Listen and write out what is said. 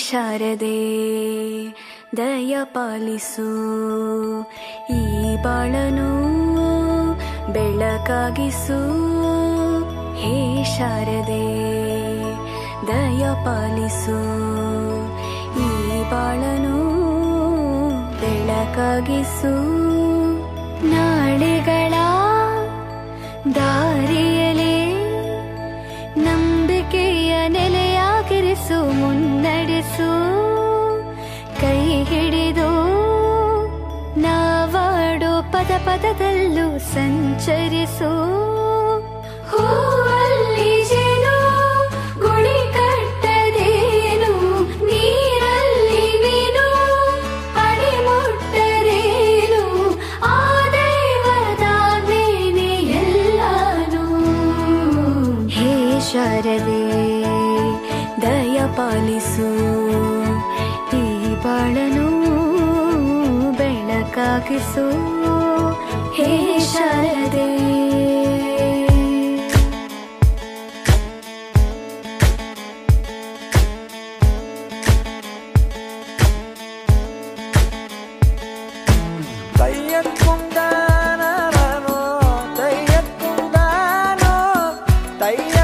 ಶಾರದೆ ದಯ ಪಾಲಿಸು, ಈ ಬಾಳನು ಬೆಳಕಾಗಿಸು. ಹೇ ಶಾರದೆ ದಯ ಪಾಲಿಸು, ಈ ಬಾಳನು ಬೆಳಕಾಗಿಸು. ನಾಳೆಗಳ ದಾರಿಯಲೇ ನಂಬಿಕೆಯ ನೆಲೆಯಾಗಿರಿಸು, ಮುನ್ನಡೆಸು. ಕೈ ಹಿಡಿದು ನಾವಾಡೋ ಪದ ಪದದಲ್ಲೂ ಸಂಚರಿಸು. ಹೂವಲ್ಲಿ ಜೇನು ಗುಳಿ ಕಟ್ಟದೇನು, ನೀರಲ್ಲಿ ಮೀನು ಅಡಿ ಮುಟ್ಟರೇನು, ಆ ದೈವದಾಜ್ಞೆನೇ ಎಲ್ಲಾನು. ಹೇ ಶಾರದೆ ದಯ ಪಾಲಿಸು, ಈ ಬಾಳನು ಬೆಳಕಾಗಿಸು. ಹೇ ಶಾರದೆ ತಯ್ಯಕ್ಕೊಂದಾನೋ ತಯ್ಯಕ್ಕೊಂದಾನೋ ತಯ್ಯ